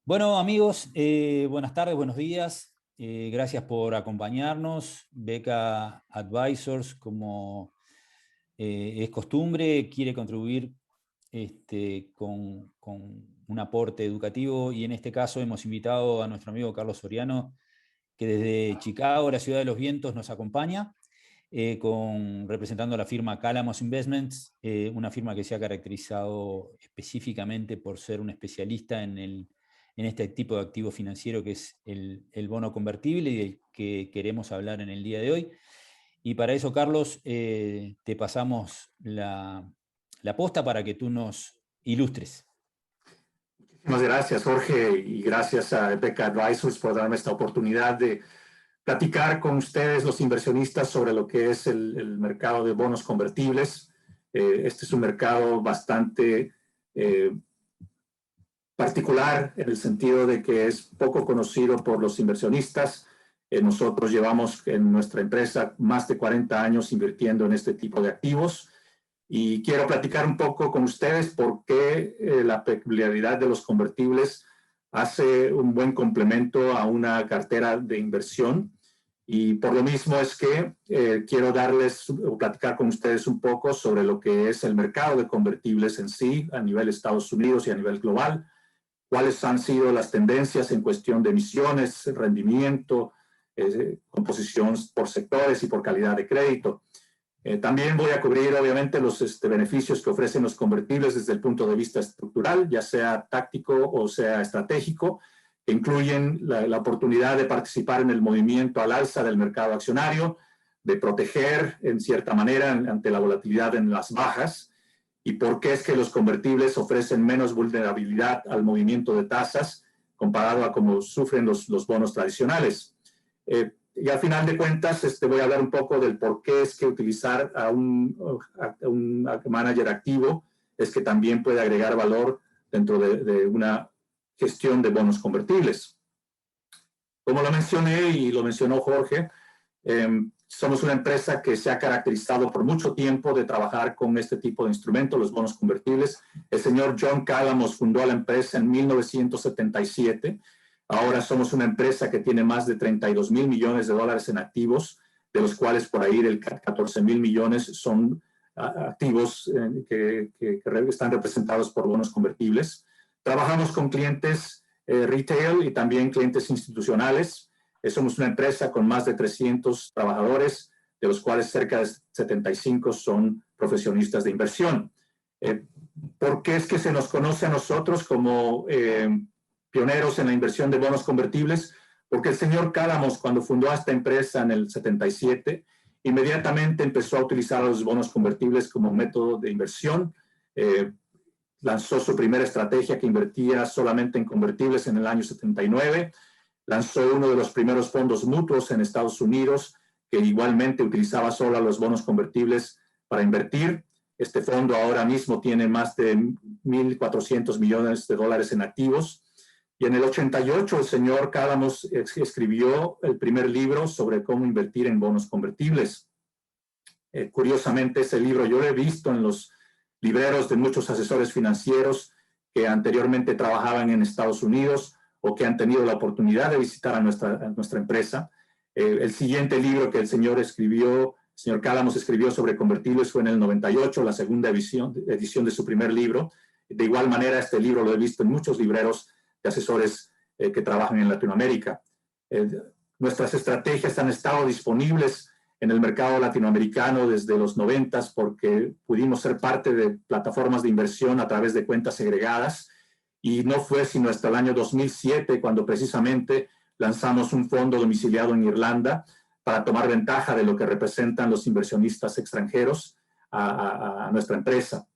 Bueno, amigos, buenas tardes, buenos días. Gracias por acompañarnos. Beca Advisors, como es costumbre, quiere contribuir con un aporte educativo y en este caso hemos invitado a nuestro amigo Carlos Soriano, que desde Chicago, la ciudad de los vientos, nos acompaña, representando a la firma Calamos Investments, una firma que se ha caracterizado específicamente por ser un especialista en este tipo de activo financiero que es el bono convertible y del que queremos hablar en el día de hoy. Y para eso, Carlos, te pasamos la posta para que tú nos ilustres. Muchas gracias, Jorge, y gracias a Beca Advisors por darme esta oportunidad de platicar con ustedes, los inversionistas, sobre lo que es el mercado de bonos convertibles. Este es un mercado bastante particular en el sentido de que es poco conocido por los inversionistas. Nosotros llevamos en nuestra empresa más de 40 años invirtiendo en este tipo de activos. Y quiero platicar un poco con ustedes por qué la peculiaridad de los convertibles hace un buen complemento a una cartera de inversión. Y por lo mismo es que quiero platicar con ustedes un poco sobre lo que es el mercado de convertibles en sí, a nivel Estados Unidos y a nivel global, cuáles han sido las tendencias en cuestión de emisiones, rendimiento, composición por sectores y por calidad de crédito. También voy a cubrir, obviamente, los beneficios que ofrecen los convertibles desde el punto de vista estructural, ya sea táctico o sea estratégico, que incluyen la oportunidad de participar en el movimiento al alza del mercado accionario, de proteger, en cierta manera, ante la volatilidad en las bajas, y por qué es que los convertibles ofrecen menos vulnerabilidad al movimiento de tasas comparado a cómo sufren los bonos tradicionales. Y al final de cuentas, voy a hablar un poco del por qué es que utilizar a un manager activo es que también puede agregar valor dentro de una gestión de bonos convertibles. Como lo mencioné y lo mencionó Jorge, somos una empresa que se ha caracterizado por mucho tiempo de trabajar con este tipo de instrumentos, los bonos convertibles. El señor John Calamos fundó la empresa en 1977. Ahora somos una empresa que tiene más de 32 mil millones de dólares en activos, de los cuales por ahí el 14 mil millones son activos que están representados por bonos convertibles. Trabajamos con clientes retail y también clientes institucionales. Somos una empresa con más de 300 trabajadores, de los cuales cerca de 75 son profesionistas de inversión. ¿Por qué es que se nos conoce a nosotros como pioneros en la inversión de bonos convertibles? Porque el señor Calamos, cuando fundó esta empresa en el 77, inmediatamente empezó a utilizar los bonos convertibles como método de inversión. Lanzó su primera estrategia que invertía solamente en convertibles en el año 79. Lanzó uno de los primeros fondos mutuos en Estados Unidos que igualmente utilizaba solo los bonos convertibles para invertir. Este fondo ahora mismo tiene más de 1.400 millones de dólares en activos. Y en el 88 el señor Calamos escribió el primer libro sobre cómo invertir en bonos convertibles. Curiosamente, ese libro yo lo he visto en los libreros de muchos asesores financieros que anteriormente trabajaban en Estados Unidos o que han tenido la oportunidad de visitar a nuestra empresa. El siguiente libro que el señor Calamos escribió sobre convertibles fue en el 98, la segunda edición de su primer libro. De igual manera, este libro lo he visto en muchos libreros de asesores que trabajan en Latinoamérica. Nuestras estrategias han estado disponibles en el mercado latinoamericano desde los 90 porque pudimos ser parte de plataformas de inversión a través de cuentas segregadas. Y no fue sino hasta el año 2007 cuando precisamente lanzamos un fondo domiciliado en Irlanda para tomar ventaja de lo que representan los inversionistas extranjeros a nuestra empresa.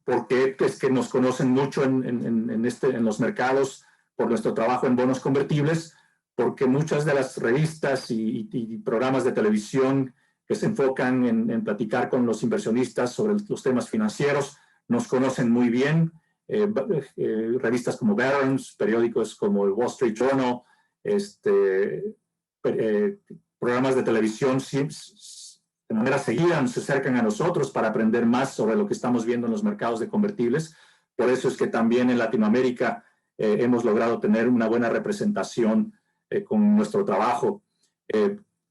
Porque es que nos conocen mucho en los mercados por nuestro trabajo en bonos convertibles, porque muchas de las revistas y programas de televisión que se enfocan en platicar con los inversionistas sobre los temas financieros nos conocen muy bien. Revistas como Barron's, periódicos como el Wall Street Journal, programas de televisión de manera seguida se acercan a nosotros para aprender más sobre lo que estamos viendo en los mercados de convertibles, Por eso es que también en Latinoamérica hemos logrado tener una buena representación con nuestro trabajo.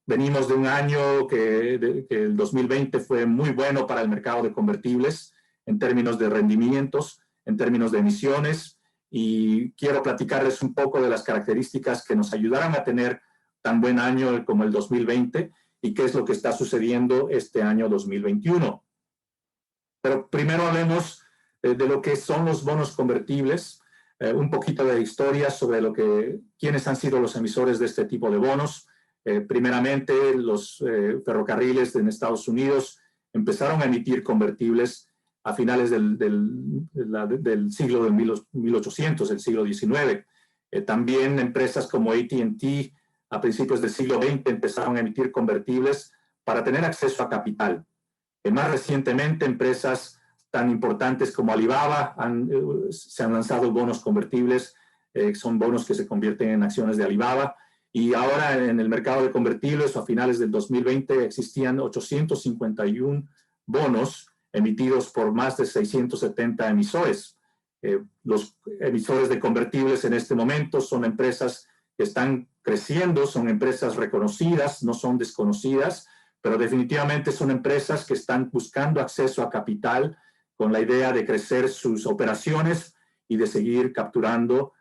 Venimos de un año que el 2020 fue muy bueno para el mercado de convertibles en términos de rendimientos, en términos de emisiones, y quiero platicarles un poco de las características que nos ayudaron a tener tan buen año como el 2020 y qué es lo que está sucediendo este año 2021. Pero primero hablemos de lo que son los bonos convertibles, un poquito de historia sobre quiénes han sido los emisores de este tipo de bonos. Primeramente, los ferrocarriles en Estados Unidos empezaron a emitir convertibles a finales del siglo de 1800, el siglo XIX. También empresas como AT&T a principios del siglo XX empezaron a emitir convertibles para tener acceso a capital. Más recientemente, empresas tan importantes como Alibaba se han lanzado bonos convertibles, son bonos que se convierten en acciones de Alibaba, y ahora en el mercado de convertibles a finales del 2020 existían 851 bonos emitidos por más de 670 emisores. Los emisores de convertibles en este momento son empresas que están creciendo, son empresas reconocidas, no son desconocidas, pero definitivamente son empresas que están buscando acceso a capital con la idea de crecer sus operaciones y de seguir capturando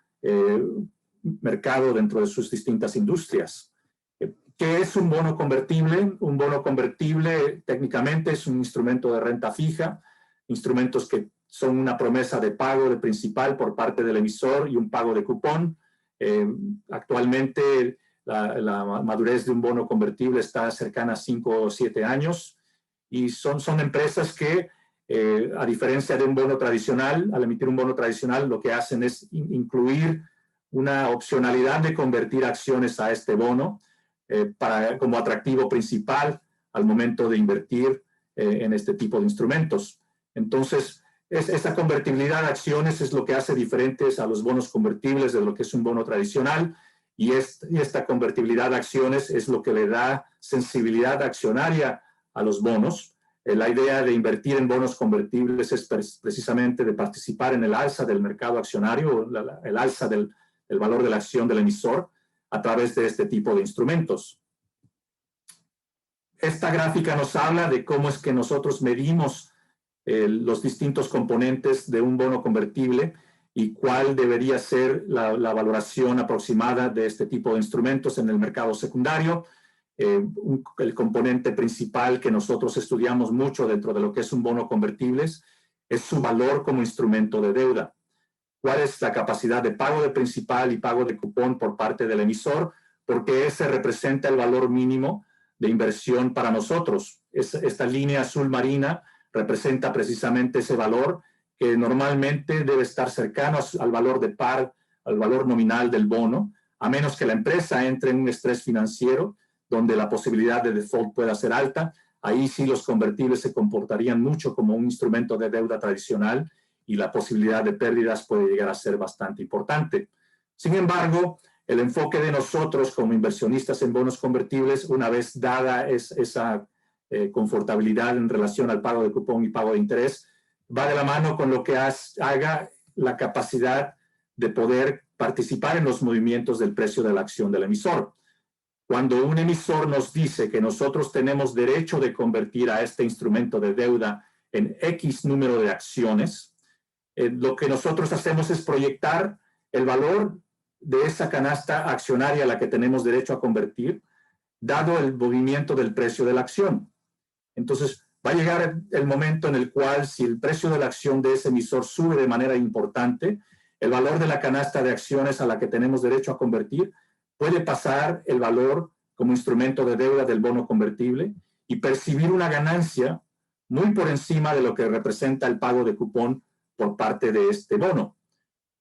mercado dentro de sus distintas industrias. ¿Qué es un bono convertible? Un bono convertible técnicamente es un instrumento de renta fija, instrumentos que son una promesa de pago de principal por parte del emisor y un pago de cupón. Actualmente la madurez de un bono convertible está cercana a 5 o 7 años, y son empresas que, a diferencia de un bono tradicional, al emitir un bono tradicional, lo que hacen es incluir una opcionalidad de convertir acciones a este bono como atractivo principal al momento de invertir en este tipo de instrumentos. Entonces, esa convertibilidad de acciones es lo que hace diferentes a los bonos convertibles de lo que es un bono tradicional, y esta convertibilidad de acciones es lo que le da sensibilidad accionaria a los bonos. La idea de invertir en bonos convertibles es precisamente de participar en el alza del mercado accionario, el alza del valor de la acción del emisor a través de este tipo de instrumentos. Esta gráfica nos habla de cómo es que nosotros medimos los distintos componentes de un bono convertible y cuál debería ser la valoración aproximada de este tipo de instrumentos en el mercado secundario. El componente principal que nosotros estudiamos mucho dentro de lo que es un bono convertible es su valor como instrumento de deuda. ¿Cuál es la capacidad de pago de principal y pago de cupón por parte del emisor? Porque ese representa el valor mínimo de inversión para nosotros. Esta línea azul marina representa precisamente ese valor que normalmente debe estar cercano al valor de par, al valor nominal del bono, a menos que la empresa entre en un estrés financiero donde la posibilidad de default pueda ser alta. Ahí sí los convertibles se comportarían mucho como un instrumento de deuda tradicional y la posibilidad de pérdidas puede llegar a ser bastante importante. Sin embargo, el enfoque de nosotros como inversionistas en bonos convertibles, una vez dada esa confortabilidad en relación al pago de cupón y pago de interés, va de la mano con lo que haga la capacidad de poder participar en los movimientos del precio de la acción del emisor. Cuando un emisor nos dice que nosotros tenemos derecho de convertir a este instrumento de deuda en X número de acciones, lo que nosotros hacemos es proyectar el valor de esa canasta accionaria a la que tenemos derecho a convertir, dado el movimiento del precio de la acción. Entonces, va a llegar el momento en el cual, si el precio de la acción de ese emisor sube de manera importante, el valor de la canasta de acciones a la que tenemos derecho a convertir puede pasar el valor como instrumento de deuda del bono convertible y percibir una ganancia muy por encima de lo que representa el pago de cupón por parte de este bono.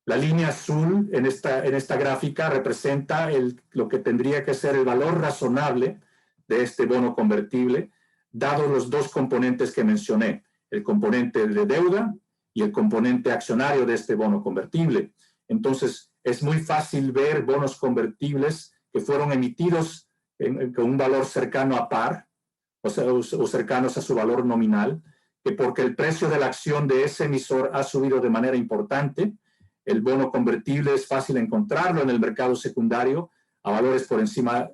La línea azul en esta gráfica representa lo que tendría que ser el valor razonable de este bono convertible, dado los dos componentes que mencioné, el componente de deuda y el componente accionario de este bono convertible. Entonces, es muy fácil ver bonos convertibles que fueron emitidos con un valor cercano a par, o cercanos a su valor nominal, que porque el precio de la acción de ese emisor ha subido de manera importante, el bono convertible es fácil encontrarlo en el mercado secundario a valores por encima,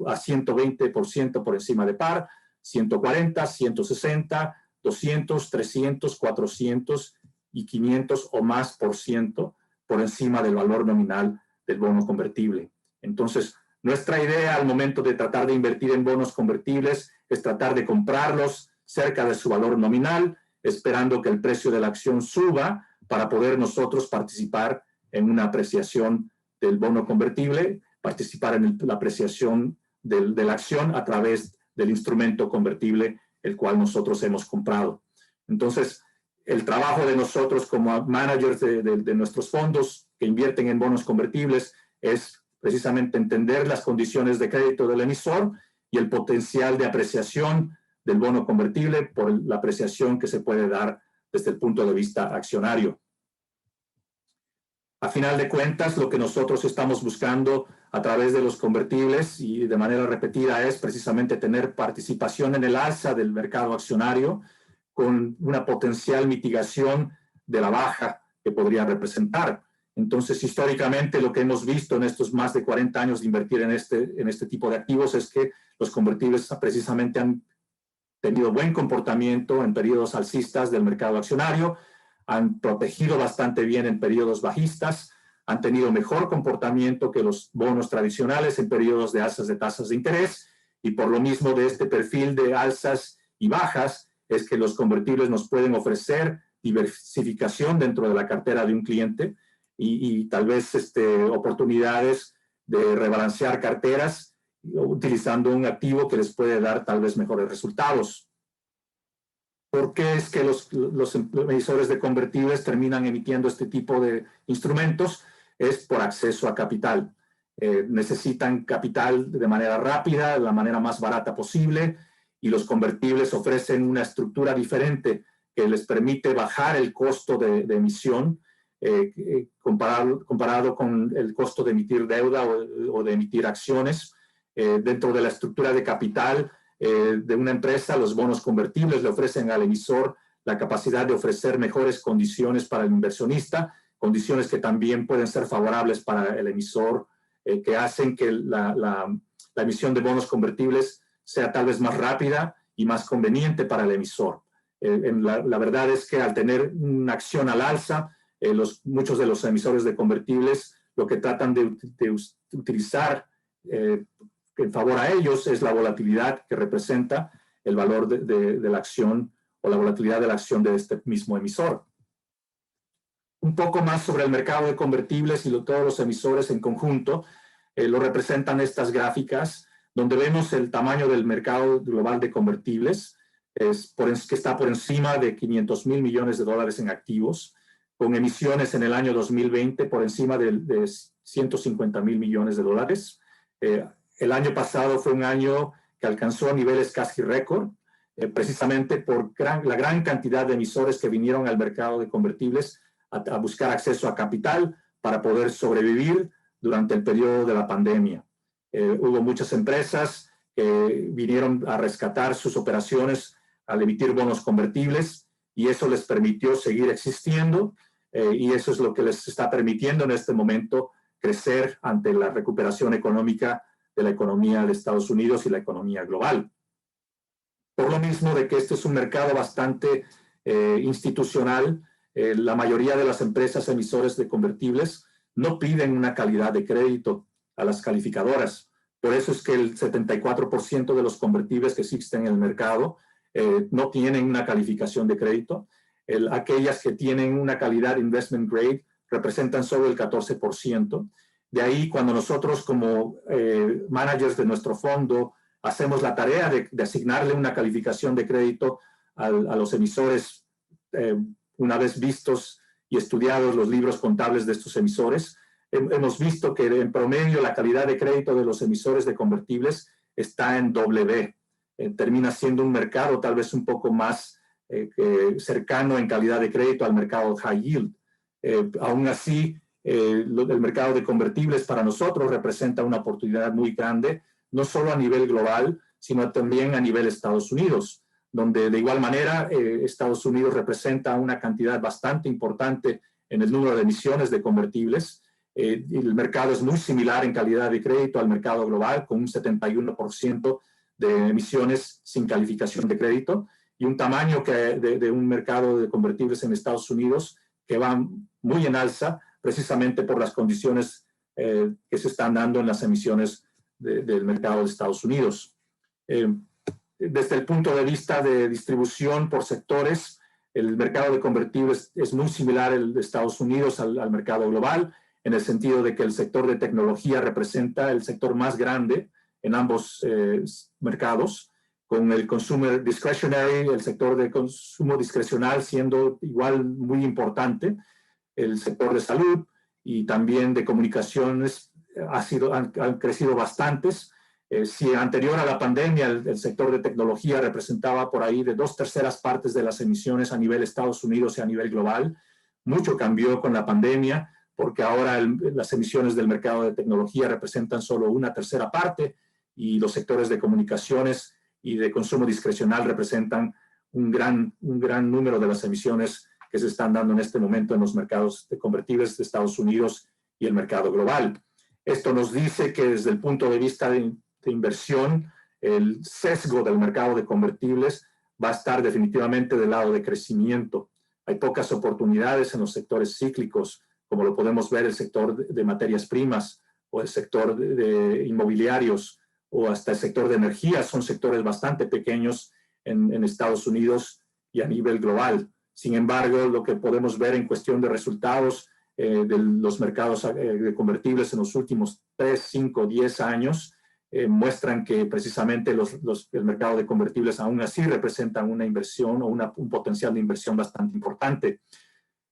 a 120% por encima de par, 140, 160, 200, 300, 400 y 500 o más por ciento por encima del valor nominal del bono convertible. Entonces, nuestra idea al momento de tratar de invertir en bonos convertibles es tratar de comprarlos cerca de su valor nominal, esperando que el precio de la acción suba para poder nosotros participar en una apreciación del bono convertible, participar en la apreciación de la acción a través del instrumento convertible, el cual nosotros hemos comprado. Entonces, el trabajo de nosotros como managers de nuestros fondos que invierten en bonos convertibles es precisamente entender las condiciones de crédito del emisor y el potencial de apreciación del bono convertible por la apreciación que se puede dar desde el punto de vista accionario. A final de cuentas, lo que nosotros estamos buscando a través de los convertibles y de manera repetida es precisamente tener participación en el alza del mercado accionario con una potencial mitigación de la baja que podría representar. Entonces, históricamente, lo que hemos visto en estos más de 40 años de invertir en este tipo de activos es que los convertibles precisamente han tenido buen comportamiento en periodos alcistas del mercado accionario, han protegido bastante bien en periodos bajistas, han tenido mejor comportamiento que los bonos tradicionales en periodos de alzas de tasas de interés, y por lo mismo de este perfil de alzas y bajas es que los convertibles nos pueden ofrecer diversificación dentro de la cartera de un cliente y tal vez oportunidades de rebalancear carteras utilizando un activo que les puede dar tal vez mejores resultados. ¿Por qué es que los emisores de convertibles terminan emitiendo este tipo de instrumentos? Es por acceso a capital. Necesitan capital de manera rápida, de la manera más barata posible, y los convertibles ofrecen una estructura diferente que les permite bajar el costo de emisión comparado con el costo de emitir deuda o de emitir acciones. Dentro de la estructura de capital de una empresa, los bonos convertibles le ofrecen al emisor la capacidad de ofrecer mejores condiciones para el inversionista, condiciones que también pueden ser favorables para el emisor, que hacen que la emisión de bonos convertibles sea tal vez más rápida y más conveniente para el emisor. La verdad es que al tener una acción al alza, muchos de los emisores de convertibles lo que tratan de utilizar en favor a ellos es la volatilidad que representa el valor de la acción o la volatilidad de la acción de este mismo emisor. Un poco más sobre el mercado de convertibles y todos los emisores en conjunto lo representan estas gráficas donde vemos el tamaño del mercado global de convertibles que está por encima de 500,000 millones de dólares en activos, con emisiones en el año 2020 por encima de 150,000 millones de dólares. El año pasado fue un año que alcanzó niveles casi récord, precisamente por la gran cantidad de emisores que vinieron al mercado de convertibles a buscar acceso a capital para poder sobrevivir durante el periodo de la pandemia. Hubo muchas empresas que vinieron a rescatar sus operaciones al emitir bonos convertibles y eso les permitió seguir existiendo y eso es lo que les está permitiendo en este momento crecer ante la recuperación económica de la economía de Estados Unidos y la economía global. Por lo mismo de que este es un mercado bastante institucional, la mayoría de las empresas emisores de convertibles no piden una calidad de crédito a las calificadoras. Por eso es que el 74% de los convertibles que existen en el mercado no tienen una calificación de crédito. Aquellas que tienen una calidad investment grade representan solo el 14%. De ahí, cuando nosotros como managers de nuestro fondo hacemos la tarea de asignarle una calificación de crédito a los emisores, una vez vistos y estudiados los libros contables de estos emisores, hemos visto que en promedio la calidad de crédito de los emisores de convertibles está en doble B. Termina siendo un mercado tal vez un poco más cercano en calidad de crédito al mercado high yield. Aún así, el mercado de convertibles para nosotros representa una oportunidad muy grande, no solo a nivel global, sino también a nivel Estados Unidos, donde de igual manera Estados Unidos representa una cantidad bastante importante en el número de emisiones de convertibles. El mercado es muy similar en calidad de crédito al mercado global, con un 71% de emisiones sin calificación de crédito y un tamaño de un mercado de convertibles en Estados Unidos que va muy en alza precisamente por las condiciones que se están dando en las emisiones del mercado de Estados Unidos. Desde el punto de vista de distribución por sectores, el mercado de convertibles es muy similar el de Estados Unidos al mercado global, en el sentido de que el sector de tecnología representa el sector más grande en ambos mercados, con el consumer discretionary, el sector de consumo discrecional siendo igual muy importante, el sector de salud y también de comunicaciones han crecido bastantes. Si anterior a la pandemia el sector de tecnología representaba por ahí de 2/3 partes de las emisiones a nivel Estados Unidos y a nivel global, mucho cambió con la pandemia, porque ahora las emisiones del mercado de tecnología representan solo 1/3 parte y los sectores de comunicaciones y de consumo discrecional representan un gran número de las emisiones que se están dando en este momento en los mercados de convertibles de Estados Unidos y el mercado global. Esto nos dice que desde el punto de vista de inversión, el sesgo del mercado de convertibles va a estar definitivamente del lado de crecimiento. Hay pocas oportunidades en los sectores cíclicos, como lo podemos ver el sector de materias primas o el sector de inmobiliarios o hasta el sector de energía. Son sectores bastante pequeños en Estados Unidos y a nivel global. Sin embargo, lo que podemos ver en cuestión de resultados de los mercados de convertibles en los últimos 3, 5, 10 años muestran que precisamente el mercado de convertibles aún así representan una inversión o un potencial de inversión bastante importante.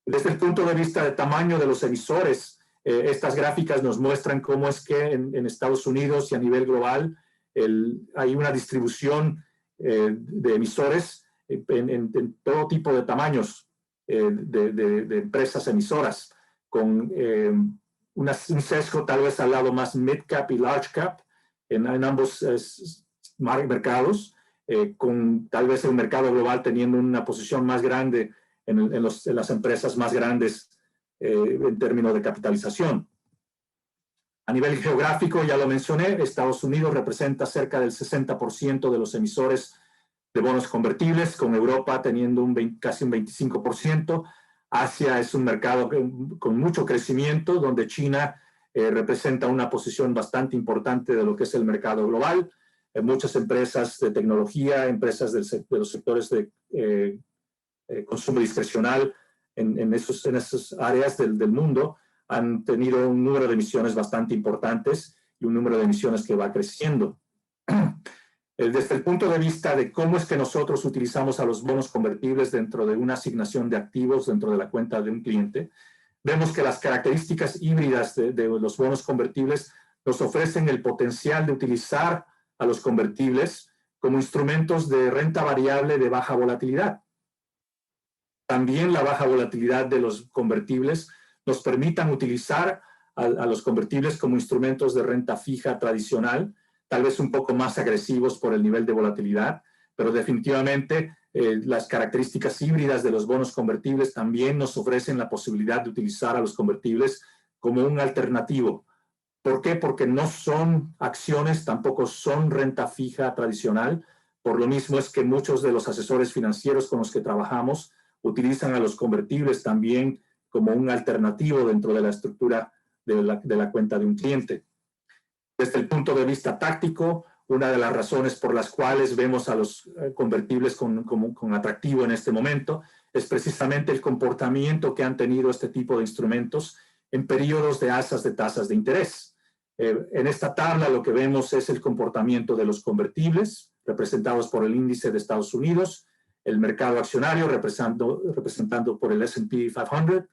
Desde el punto de vista de tamaño de los emisores, estas gráficas nos muestran cómo es que en Estados Unidos y a nivel global hay una distribución de emisores en todo tipo de tamaños de empresas emisoras, con un sesgo tal vez al lado más mid-cap y large-cap en ambos mercados, con tal vez el mercado global teniendo una posición más grande en las empresas más grandes en términos de capitalización. A nivel geográfico, ya lo mencioné, Estados Unidos representa cerca del 60% de los emisores de bonos convertibles, con Europa teniendo casi un 25%. Asia es un mercado con mucho crecimiento, donde China representa una posición bastante importante de lo que es el mercado global. Muchas empresas de tecnología, empresas de los sectores de consumo discrecional en esas áreas del mundo han tenido un número de emisiones bastante importantes y un número de emisiones que va creciendo. Desde el punto de vista de cómo es que nosotros utilizamos a los bonos convertibles dentro de una asignación de activos dentro de la cuenta de un cliente, vemos que las características híbridas de los bonos convertibles nos ofrecen el potencial de utilizar a los convertibles como instrumentos de renta variable de baja volatilidad. También la baja volatilidad de los convertibles nos permitan utilizar a los convertibles como instrumentos de renta fija tradicional, tal vez un poco más agresivos por el nivel de volatilidad, pero definitivamente las características híbridas de los bonos convertibles también nos ofrecen la posibilidad de utilizar a los convertibles como un alternativo. ¿Por qué? Porque no son acciones, tampoco son renta fija tradicional. Por lo mismo es que muchos de los asesores financieros con los que trabajamos utilizan a los convertibles también como un alternativo dentro de la estructura de la cuenta de un cliente. Desde el punto de vista táctico, una de las razones por las cuales vemos a los convertibles con atractivo en este momento es precisamente el comportamiento que han tenido este tipo de instrumentos en periodos de alzas de tasas de interés. En esta tabla lo que vemos es el comportamiento de los convertibles representados por el índice de Estados Unidos, el mercado accionario representando por el S&P 500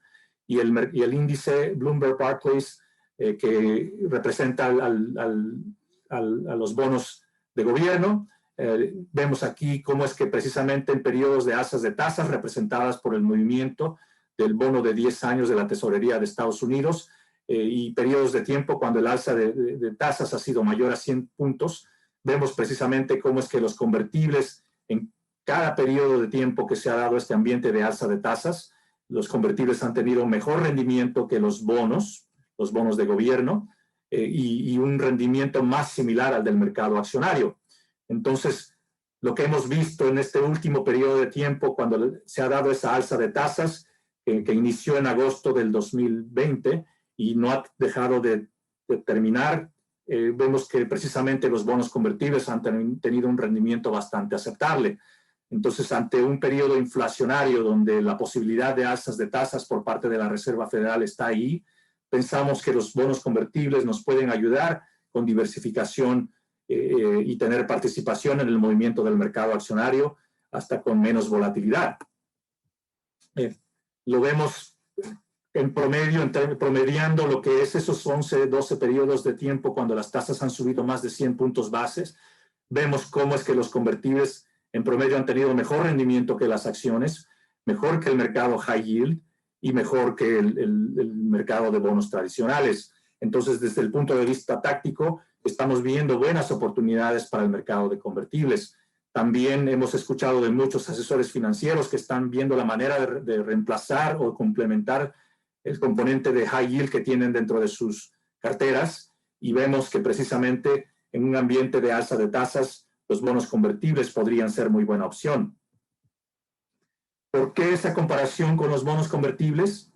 y el índice Bloomberg Barclays que representa a los bonos de gobierno. Vemos aquí cómo es que precisamente en periodos de alzas de tasas representadas por el movimiento del bono de 10 años de la tesorería de Estados Unidos y periodos de tiempo cuando el alza de tasas ha sido mayor a 100 puntos, vemos precisamente cómo es que los convertibles cada periodo de tiempo que se ha dado este ambiente de alza de tasas, los convertibles han tenido mejor rendimiento que los bonos de gobierno, y un rendimiento más similar al del mercado accionario. Entonces, lo que hemos visto en este último periodo de tiempo, cuando se ha dado esa alza de tasas, que inició en agosto del 2020 y no ha dejado de terminar, vemos que precisamente los bonos convertibles han tenido un rendimiento bastante aceptable. Entonces, ante un periodo inflacionario donde la posibilidad de alzas de tasas por parte de la Reserva Federal está ahí, pensamos que los bonos convertibles nos pueden ayudar con diversificación y tener participación en el movimiento del mercado accionario, hasta con menos volatilidad. Lo vemos en promedio, promediando lo que es esos 11, 12 periodos de tiempo cuando las tasas han subido más de 100 puntos bases. Vemos cómo es que los convertibles en promedio han tenido mejor rendimiento que las acciones, mejor que el mercado high yield y mejor que el mercado de bonos tradicionales. Entonces, desde el punto de vista táctico, estamos viendo buenas oportunidades para el mercado de convertibles. También hemos escuchado de muchos asesores financieros que están viendo la manera de reemplazar o complementar el componente de high yield que tienen dentro de sus carteras, y vemos que precisamente en un ambiente de alza de tasas, los bonos convertibles podrían ser muy buena opción. ¿Por qué esa comparación con los bonos convertibles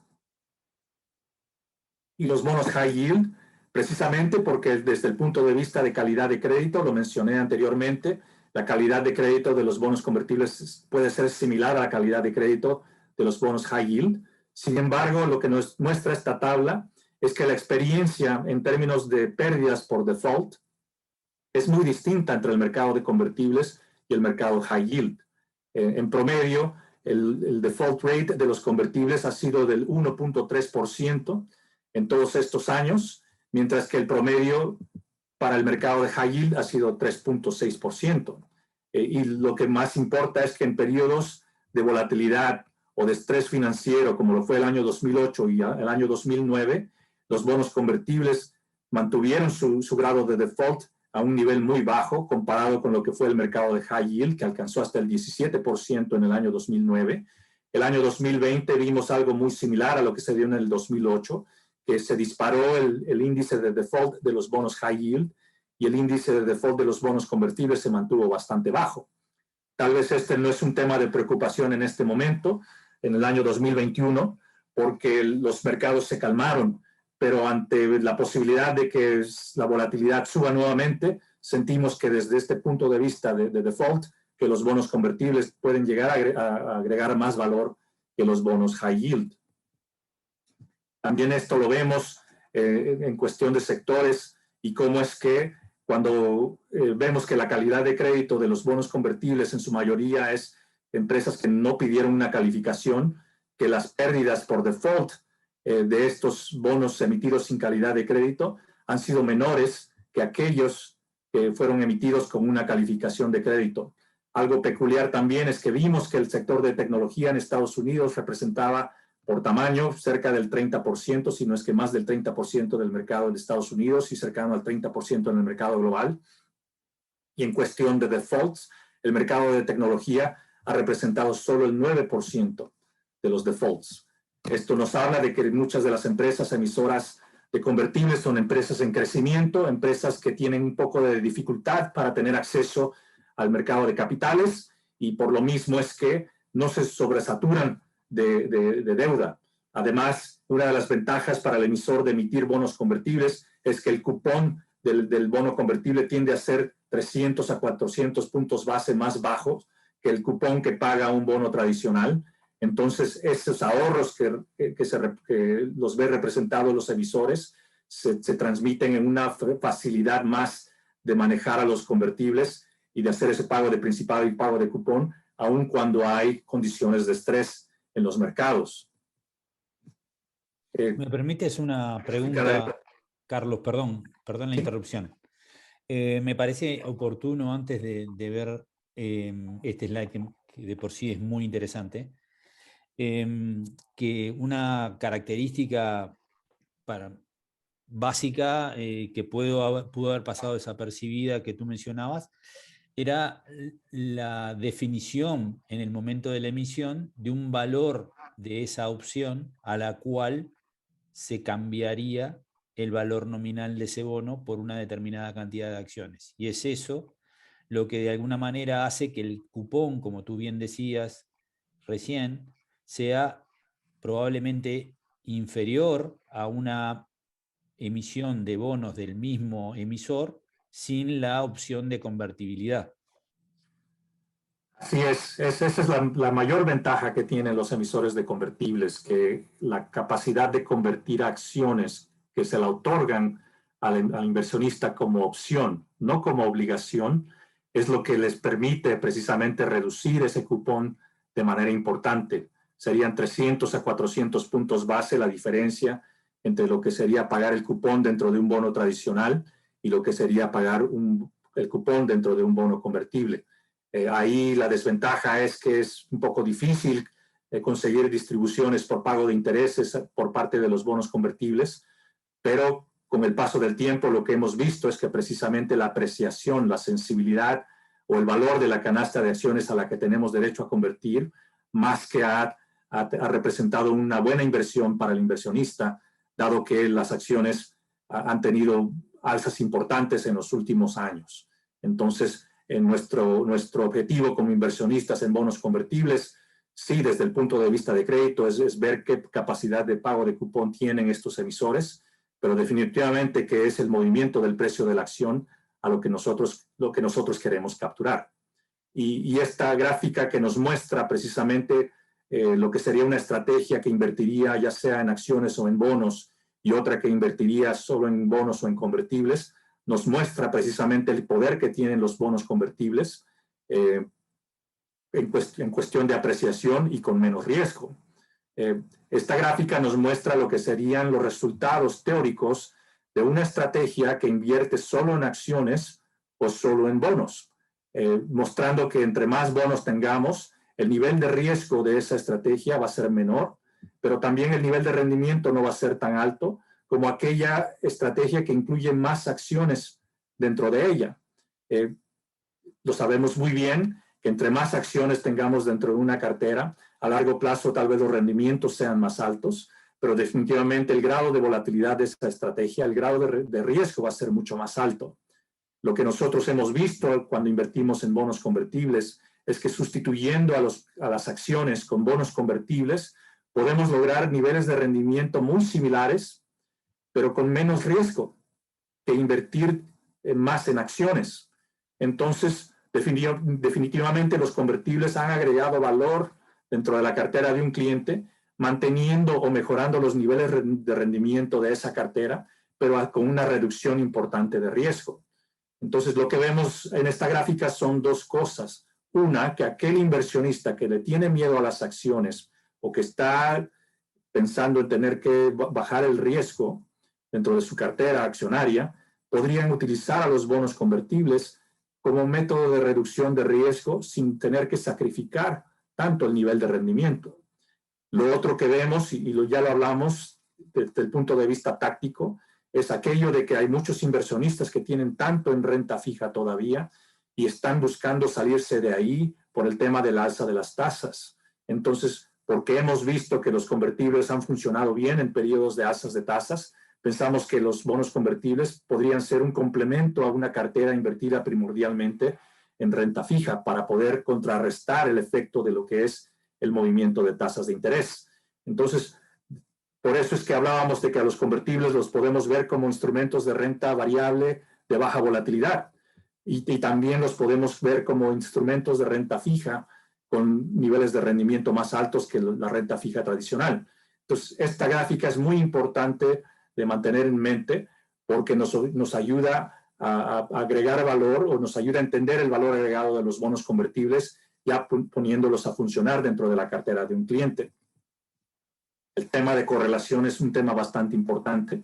y los bonos high yield? Precisamente porque desde el punto de vista de calidad de crédito, lo mencioné anteriormente, la calidad de crédito de los bonos convertibles puede ser similar a la calidad de crédito de los bonos high yield. Sin embargo, lo que nos muestra esta tabla es que la experiencia en términos de pérdidas por default es muy distinta entre el mercado de convertibles y el mercado high yield. En promedio, el default rate de los convertibles ha sido del 1.3% en todos estos años, mientras que el promedio para el mercado de high yield ha sido 3.6%. Y lo que más importa es que en periodos de volatilidad o de estrés financiero, como lo fue el año 2008 y el año 2009, los bonos convertibles mantuvieron su grado de default a un nivel muy bajo comparado con lo que fue el mercado de high yield, que alcanzó hasta el 17% en el año 2009. El año 2020 vimos algo muy similar a lo que se dio en el 2008, que se disparó el índice de default de los bonos high yield y el índice de default de los bonos convertibles se mantuvo bastante bajo. Tal vez este no es un tema de preocupación en este momento, en el año 2021, porque los mercados se calmaron, pero ante la posibilidad de que la volatilidad suba nuevamente, sentimos que desde este punto de vista de default, que los bonos convertibles pueden llegar a agregar más valor que los bonos high yield. También esto lo vemos en cuestión de sectores y cómo es que cuando vemos que la calidad de crédito de los bonos convertibles en su mayoría es empresas que no pidieron una calificación, que las pérdidas por default de estos bonos emitidos sin calidad de crédito han sido menores que aquellos que fueron emitidos con una calificación de crédito. Algo peculiar también es que vimos que el sector de tecnología en Estados Unidos representaba por tamaño cerca del 30%, si no es que más del 30% del mercado de Estados Unidos y cercano al 30% en el mercado global. Y en cuestión de defaults, el mercado de tecnología ha representado solo el 9% de los defaults. Esto nos habla de que muchas de las empresas emisoras de convertibles son empresas en crecimiento, empresas que tienen un poco de dificultad para tener acceso al mercado de capitales, y por lo mismo es que no se sobresaturan de deuda. Además, una de las ventajas para el emisor de emitir bonos convertibles es que el cupón del bono convertible tiende a ser 300 a 400 puntos base más bajos que el cupón que paga un bono tradicional. Entonces, esos ahorros que los ve representados los emisores se transmiten en una facilidad más de manejar a los convertibles y de hacer ese pago de principal y pago de cupón, aun cuando hay condiciones de estrés en los mercados. ¿Me permites una pregunta, Carlos? Perdón la interrupción. Me parece oportuno, antes de ver este slide que de por sí es muy interesante, que una característica básica que pudo haber pasado desapercibida, que tú mencionabas, era la definición en el momento de la emisión de un valor de esa opción a la cual se cambiaría el valor nominal de ese bono por una determinada cantidad de acciones. Y es eso lo que de alguna manera hace que el cupón, como tú bien decías recién, sea probablemente inferior a una emisión de bonos del mismo emisor sin la opción de convertibilidad. Así es, esa es la mayor ventaja que tienen los emisores de convertibles, que la capacidad de convertir acciones que se la otorgan al inversionista como opción, no como obligación, es lo que les permite precisamente reducir ese cupón de manera importante. Serían 300 a 400 puntos base la diferencia entre lo que sería pagar el cupón dentro de un bono tradicional y lo que sería pagar el cupón dentro de un bono convertible. Ahí la desventaja es que es un poco difícil conseguir distribuciones por pago de intereses por parte de los bonos convertibles, pero con el paso del tiempo lo que hemos visto es que precisamente la apreciación, la sensibilidad o el valor de la canasta de acciones a la que tenemos derecho a convertir, más que ha representado una buena inversión para el inversionista, dado que las acciones han tenido alzas importantes en los últimos años. Entonces, nuestro objetivo como inversionistas en bonos convertibles, sí, desde el punto de vista de crédito, es ver qué capacidad de pago de cupón tienen estos emisores, pero definitivamente que es el movimiento del precio de la acción a lo que nosotros queremos capturar. Y esta gráfica que nos muestra precisamente lo que sería una estrategia que invertiría ya sea en acciones o en bonos y otra que invertiría solo en bonos o en convertibles, nos muestra precisamente el poder que tienen los bonos convertibles en cuestión de apreciación y con menos riesgo. Esta gráfica nos muestra lo que serían los resultados teóricos de una estrategia que invierte solo en acciones o solo en bonos, mostrando que entre más bonos tengamos, el nivel de riesgo de esa estrategia va a ser menor, pero también el nivel de rendimiento no va a ser tan alto como aquella estrategia que incluye más acciones dentro de ella. Lo sabemos muy bien que entre más acciones tengamos dentro de una cartera, a largo plazo tal vez los rendimientos sean más altos, pero definitivamente el grado de volatilidad de esa estrategia, el grado de riesgo va a ser mucho más alto. Lo que nosotros hemos visto cuando invertimos en bonos convertibles es que sustituyendo a las acciones con bonos convertibles, podemos lograr niveles de rendimiento muy similares, pero con menos riesgo que invertir más en acciones. Entonces, definitivamente los convertibles han agregado valor dentro de la cartera de un cliente, manteniendo o mejorando los niveles de rendimiento de esa cartera, pero con una reducción importante de riesgo. Entonces, lo que vemos en esta gráfica son dos cosas. Una, que aquel inversionista que le tiene miedo a las acciones o que está pensando en tener que bajar el riesgo dentro de su cartera accionaria, podrían utilizar a los bonos convertibles como método de reducción de riesgo sin tener que sacrificar tanto el nivel de rendimiento. Lo otro que vemos, y ya lo hablamos desde el punto de vista táctico, es aquello de que hay muchos inversionistas que tienen tanto en renta fija todavía y están buscando salirse de ahí por el tema del alza de las tasas. Entonces, porque hemos visto que los convertibles han funcionado bien en periodos de alzas de tasas, pensamos que los bonos convertibles podrían ser un complemento a una cartera invertida primordialmente en renta fija para poder contrarrestar el efecto de lo que es el movimiento de tasas de interés. Entonces, por eso es que hablábamos de que a los convertibles los podemos ver como instrumentos de renta variable de baja volatilidad y también los podemos ver como instrumentos de renta fija con niveles de rendimiento más altos que la renta fija tradicional. Entonces, esta gráfica es muy importante de mantener en mente porque nos ayuda a agregar valor o nos ayuda a entender el valor agregado de los bonos convertibles ya poniéndolos a funcionar dentro de la cartera de un cliente. El tema de correlación es un tema bastante importante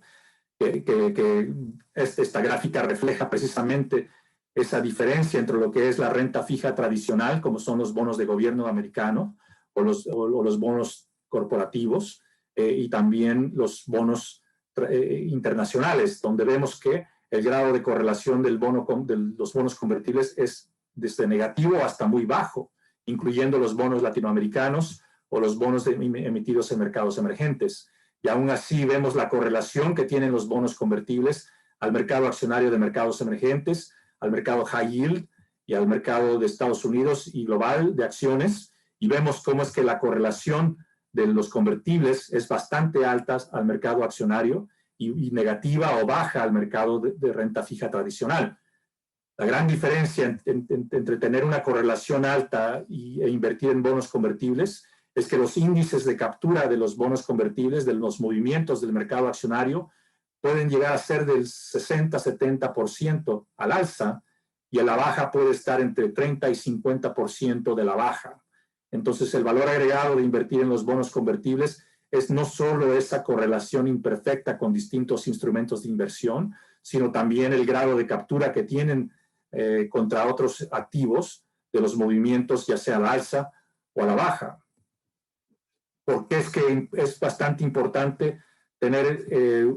que esta gráfica refleja precisamente esa diferencia entre lo que es la renta fija tradicional, como son los bonos de gobierno americano o los bonos corporativos y también los bonos internacionales, donde vemos que el grado de correlación de los bonos convertibles es desde negativo hasta muy bajo, incluyendo los bonos latinoamericanos o los bonos emitidos en mercados emergentes. Y aún así vemos la correlación que tienen los bonos convertibles al mercado accionario de mercados emergentes, al mercado high yield y al mercado de Estados Unidos y global de acciones, y vemos cómo es que la correlación de los convertibles es bastante alta al mercado accionario y negativa o baja al mercado de renta fija tradicional. La gran diferencia entre tener una correlación alta e invertir en bonos convertibles es que los índices de captura de los bonos convertibles, de los movimientos del mercado accionario, pueden llegar a ser del 60-70% al alza, y a la baja puede estar entre 30 y 50% de la baja. Entonces, el valor agregado de invertir en los bonos convertibles es no solo esa correlación imperfecta con distintos instrumentos de inversión, sino también el grado de captura que tienen contra otros activos de los movimientos, ya sea al alza o a la baja. Porque es que es bastante importante tener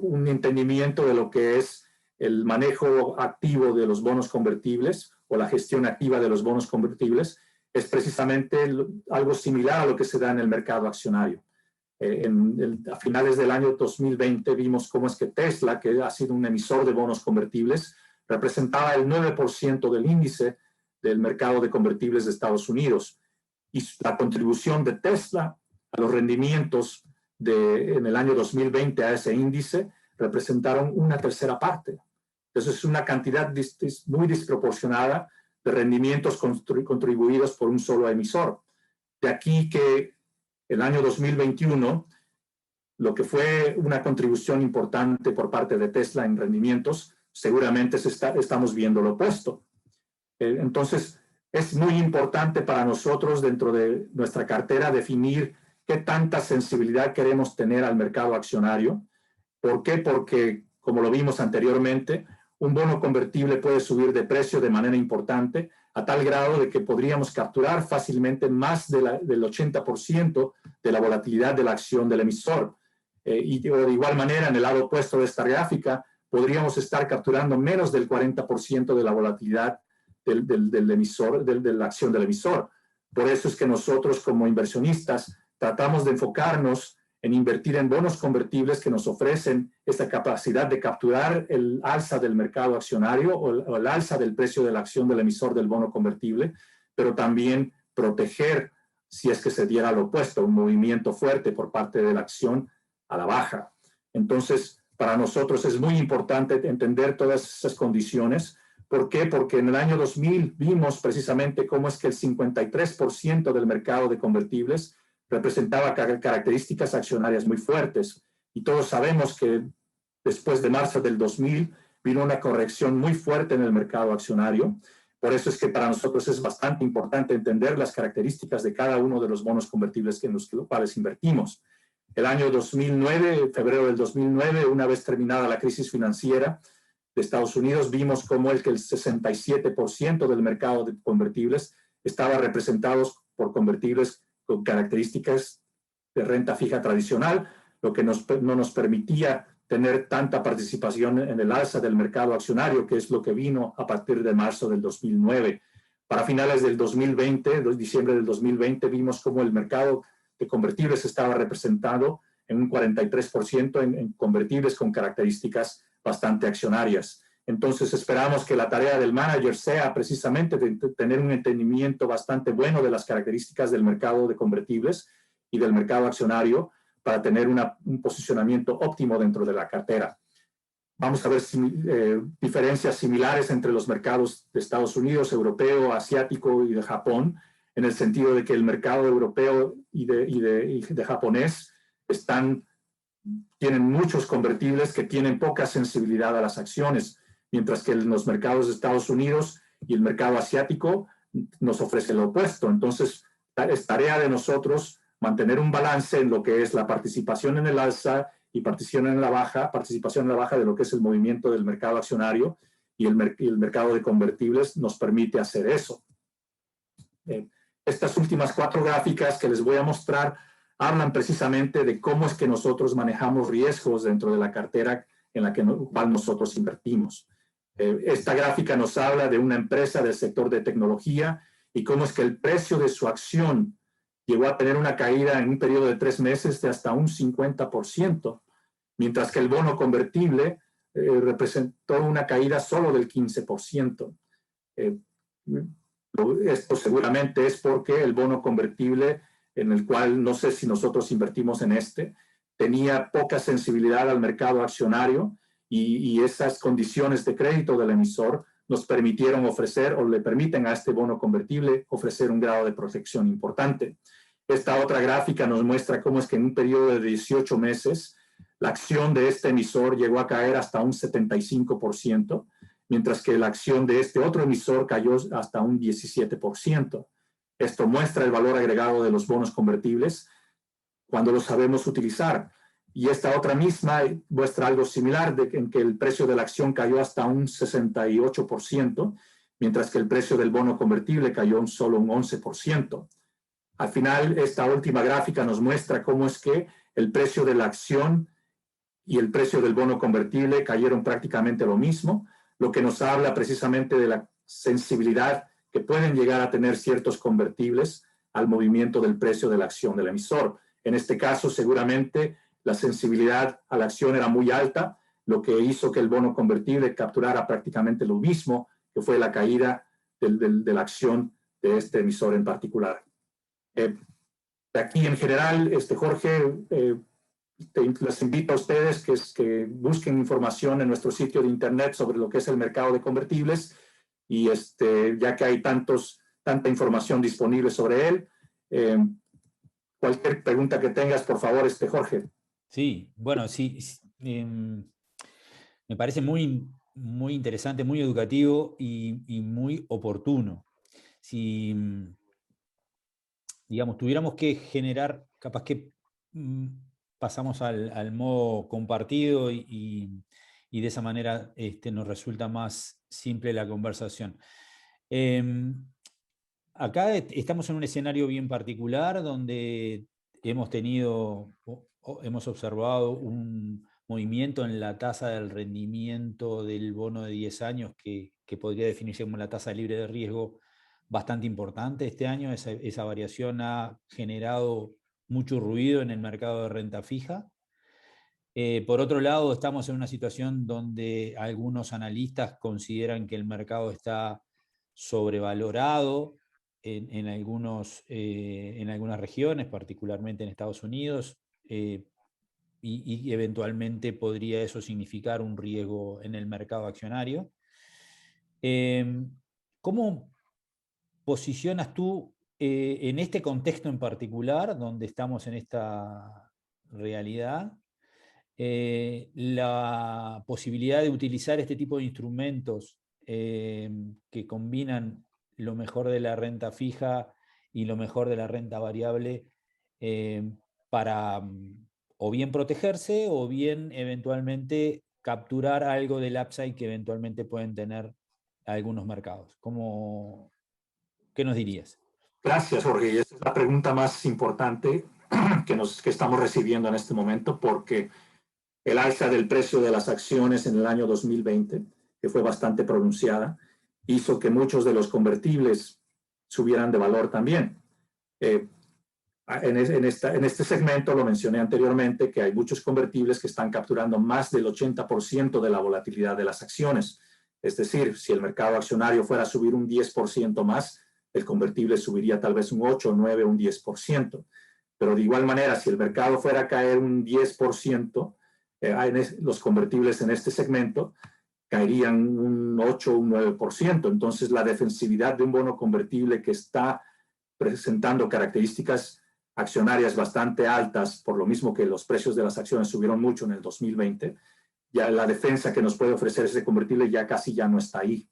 un entendimiento de lo que es el manejo activo de los bonos convertibles o la gestión activa de los bonos convertibles. Es precisamente algo similar a lo que se da en el mercado accionario. A finales del año 2020 vimos cómo es que Tesla, que ha sido un emisor de bonos convertibles, representaba el 9% del índice del mercado de convertibles de Estados Unidos. Y la contribución de Tesla a los rendimientos en el año 2020 a ese índice representaron una tercera parte. Entonces es una cantidad muy desproporcionada de rendimientos contribuidos por un solo emisor. De aquí que el año 2021, lo que fue una contribución importante por parte de Tesla en rendimientos, seguramente estamos viendo lo opuesto. Entonces, es muy importante para nosotros dentro de nuestra cartera definir qué tanta sensibilidad queremos tener al mercado accionario. ¿Por qué? Porque, como lo vimos anteriormente, un bono convertible puede subir de precio de manera importante a tal grado de que podríamos capturar fácilmente más del 80% de la volatilidad de la acción del emisor. Y de igual manera, en el lado opuesto de esta gráfica, podríamos estar capturando menos del 40% de la volatilidad del emisor, de la acción del emisor. Por eso es que nosotros, como inversionistas, tratamos de enfocarnos en invertir en bonos convertibles que nos ofrecen esta capacidad de capturar el alza del mercado accionario o el alza del precio de la acción del emisor del bono convertible, pero también proteger, si es que se diera lo opuesto, un movimiento fuerte por parte de la acción a la baja. Entonces, para nosotros es muy importante entender todas esas condiciones. ¿Por qué? Porque en el año 2000 vimos precisamente cómo es que el 53% del mercado de convertibles representaba características accionarias muy fuertes. Y todos sabemos que después de marzo del 2000 vino una corrección muy fuerte en el mercado accionario. Por eso es que para nosotros es bastante importante entender las características de cada uno de los bonos convertibles en los cuales invertimos. El año 2009, febrero del 2009, una vez terminada la crisis financiera de Estados Unidos, vimos cómo el 67% del mercado de convertibles estaba representados por convertibles con características de renta fija tradicional, lo que no nos permitía tener tanta participación en el alza del mercado accionario, que es lo que vino a partir de marzo del 2009. Para finales del 2020, diciembre del 2020, vimos cómo el mercado de convertibles estaba representado en un 43% en convertibles con características bastante accionarias. Entonces esperamos que la tarea del manager sea precisamente de tener un entendimiento bastante bueno de las características del mercado de convertibles y del mercado accionario para tener un posicionamiento óptimo dentro de la cartera. Vamos a ver diferencias similares entre los mercados de Estados Unidos, europeo, asiático y de Japón, en el sentido de que el mercado europeo y de japonés tienen muchos convertibles que tienen poca sensibilidad a las acciones, mientras que en los mercados de Estados Unidos y el mercado asiático nos ofrece lo opuesto. Entonces, es tarea de nosotros mantener un balance en lo que es la participación en el alza y participación en la baja de lo que es el movimiento del mercado accionario, y el mercado de convertibles nos permite hacer eso. Estas últimas 4 gráficas que les voy a mostrar hablan precisamente de cómo es que nosotros manejamos riesgos dentro de la cartera en la cual nosotros invertimos. Esta gráfica nos habla de una empresa del sector de tecnología y cómo es que el precio de su acción llegó a tener una caída en un periodo de 3 meses de hasta un 50%, mientras que el bono convertible representó una caída solo del 15%. Esto seguramente es porque el bono convertible, en el cual no sé si nosotros invertimos en tenía poca sensibilidad al mercado accionario y esas condiciones de crédito del emisor nos permitieron ofrecer o le permiten a este bono convertible ofrecer un grado de protección importante. Esta otra gráfica nos muestra cómo es que en un periodo de 18 meses la acción de este emisor llegó a caer hasta un 75%, mientras que la acción de este otro emisor cayó hasta un 17%. Esto muestra el valor agregado de los bonos convertibles cuando los sabemos utilizar. Y esta otra misma muestra algo similar, en que el precio de la acción cayó hasta un 68%, mientras que el precio del bono convertible cayó solo un 11%. Al final, esta última gráfica nos muestra cómo es que el precio de la acción y el precio del bono convertible cayeron prácticamente lo mismo, lo que nos habla precisamente de la sensibilidad que pueden llegar a tener ciertos convertibles al movimiento del precio de la acción del emisor. En este caso, seguramente la sensibilidad a la acción era muy alta, lo que hizo que el bono convertible capturara prácticamente lo mismo, que fue la caída de la acción de este emisor en particular. Aquí en general, Jorge, les invito a ustedes que busquen información en nuestro sitio de internet sobre lo que es el mercado de convertibles y ya que hay tanta información disponible sobre él. Cualquier pregunta que tengas, por favor, Jorge. Sí, bueno, sí, me parece muy, muy interesante, muy educativo y muy oportuno. Si, digamos, tuviéramos que generar, capaz que pasamos al modo compartido y de esa manera nos resulta más simple la conversación. Acá estamos en un escenario bien particular donde hemos observado un movimiento en la tasa del rendimiento del bono de 10 años que podría definirse como la tasa libre de riesgo bastante importante este año. Esa variación ha generado mucho ruido en el mercado de renta fija. Por otro lado, estamos en una situación donde algunos analistas consideran que el mercado está sobrevalorado en algunas regiones, particularmente en Estados Unidos, y eventualmente podría eso significar un riesgo en el mercado accionario. ¿Cómo posicionas tú en este contexto en particular, donde estamos en esta realidad, la posibilidad de utilizar este tipo de instrumentos que combinan lo mejor de la renta fija y lo mejor de la renta variable para o bien protegerse o bien eventualmente capturar algo del upside que eventualmente pueden tener algunos mercados? ¿Qué nos dirías? Gracias, Jorge. Y esa es la pregunta más importante que estamos recibiendo en este momento, porque el alza del precio de las acciones en el año 2020, que fue bastante pronunciada, hizo que muchos de los convertibles subieran de valor también. En este segmento lo mencioné anteriormente, que hay muchos convertibles que están capturando más del 80% de la volatilidad de las acciones. Es decir, si el mercado accionario fuera a subir un 10% más, el convertible subiría tal vez un 8, 9, un 10%. Pero de igual manera, si el mercado fuera a caer un 10%, los convertibles en este segmento caerían un 8 o un 9%. Entonces, la defensividad de un bono convertible que está presentando características accionarias bastante altas, por lo mismo que los precios de las acciones subieron mucho en el 2020, ya la defensa que nos puede ofrecer ese convertible ya casi ya no está ahí.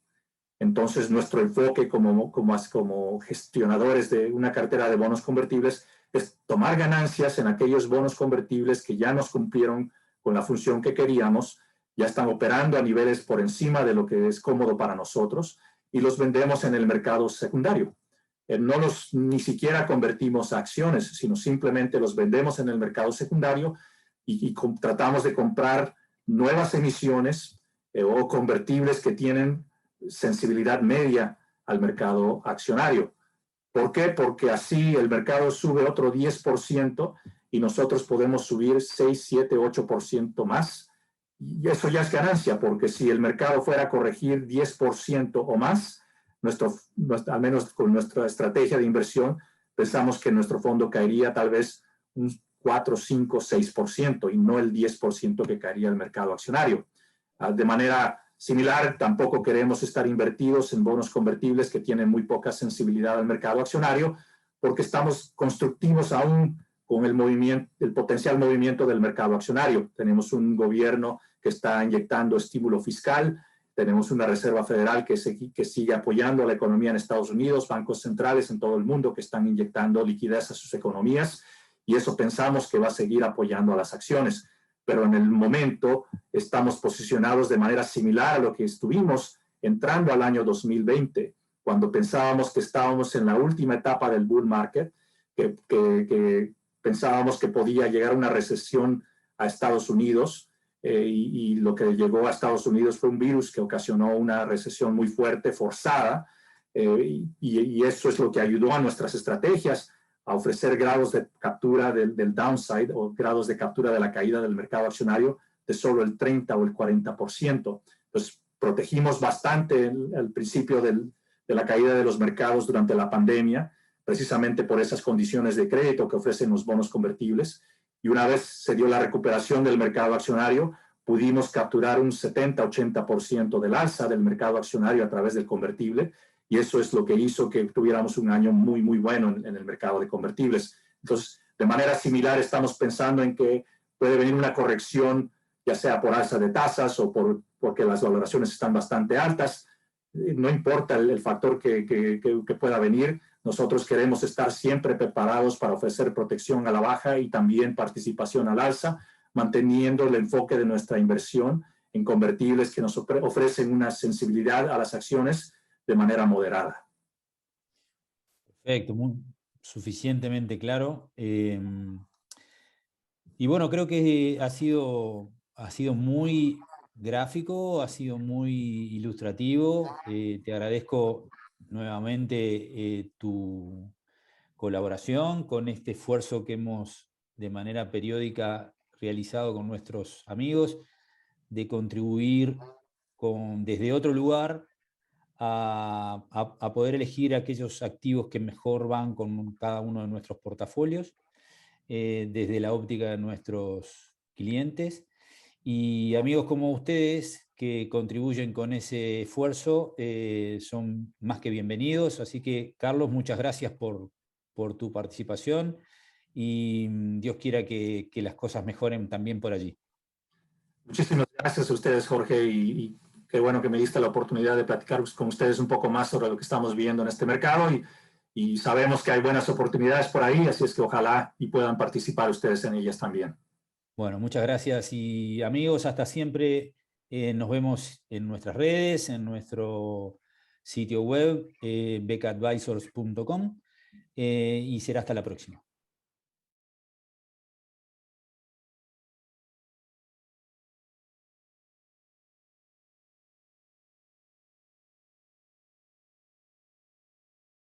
Entonces, nuestro enfoque como gestionadores de una cartera de bonos convertibles es tomar ganancias en aquellos bonos convertibles que ya nos cumplieron con la función que queríamos, ya están operando a niveles por encima de lo que es cómodo para nosotros y los vendemos en el mercado secundario. No ni siquiera convertimos a acciones, sino simplemente los vendemos en el mercado secundario y tratamos de comprar nuevas emisiones o convertibles que tienen sensibilidad media al mercado accionario. ¿Por qué? Porque así el mercado sube otro 10% y nosotros podemos subir 6, 7, 8% más. Y eso ya es ganancia, porque si el mercado fuera a corregir 10% o más, al menos con nuestra estrategia de inversión, pensamos que nuestro fondo caería tal vez un 4, 5, 6% y no el 10% que caería el mercado accionario. De manera similar, tampoco queremos estar invertidos en bonos convertibles que tienen muy poca sensibilidad al mercado accionario, porque estamos constructivos aún con el potencial movimiento del mercado accionario. Tenemos un gobierno que está inyectando estímulo fiscal, tenemos una Reserva Federal que sigue apoyando la economía en Estados Unidos, bancos centrales en todo el mundo que están inyectando liquidez a sus economías, y eso pensamos que va a seguir apoyando a las acciones. Pero en el momento estamos posicionados de manera similar a lo que estuvimos entrando al año 2020, cuando pensábamos que estábamos en la última etapa del bull market, que pensábamos que podía llegar una recesión a Estados Unidos, y lo que llegó a Estados Unidos fue un virus que ocasionó una recesión muy fuerte, forzada, y eso es lo que ayudó a nuestras estrategias a ofrecer grados de captura del downside o grados de captura de la caída del mercado accionario de solo el 30 o el 40%. Entonces, protegimos bastante el principio de la caída de los mercados durante la pandemia, precisamente por esas condiciones de crédito que ofrecen los bonos convertibles. Y una vez se dio la recuperación del mercado accionario, pudimos capturar un 70-80% del alza del mercado accionario a través del convertible, y eso es lo que hizo que tuviéramos un año muy, muy bueno en el mercado de convertibles. Entonces, de manera similar, estamos pensando en que puede venir una corrección, ya sea por alza de tasas o porque las valoraciones están bastante altas. No importa el factor que pueda venir, nosotros queremos estar siempre preparados para ofrecer protección a la baja y también participación al alza, manteniendo el enfoque de nuestra inversión en convertibles que nos ofrecen una sensibilidad a las acciones de manera moderada. Perfecto, suficientemente claro. Y bueno, creo que ha sido muy gráfico, ha sido muy ilustrativo. Te agradezco nuevamente tu colaboración con este esfuerzo que hemos de manera periódica realizado con nuestros amigos de contribuir desde otro lugar a poder elegir aquellos activos que mejor van con cada uno de nuestros portafolios, desde la óptica de nuestros clientes. Y amigos como ustedes que contribuyen con ese esfuerzo son más que bienvenidos. Así que, Carlos, muchas gracias por tu participación y Dios quiera que las cosas mejoren también por allí. Muchísimas gracias a ustedes, Jorge, y qué bueno que me diste la oportunidad de platicar con ustedes un poco más sobre lo que estamos viendo en este mercado, y sabemos que hay buenas oportunidades por ahí, así es que ojalá y puedan participar ustedes en ellas también. Bueno, muchas gracias y amigos, hasta siempre. Nos vemos en nuestras redes, en nuestro sitio web, becadvisors.com, y será hasta la próxima.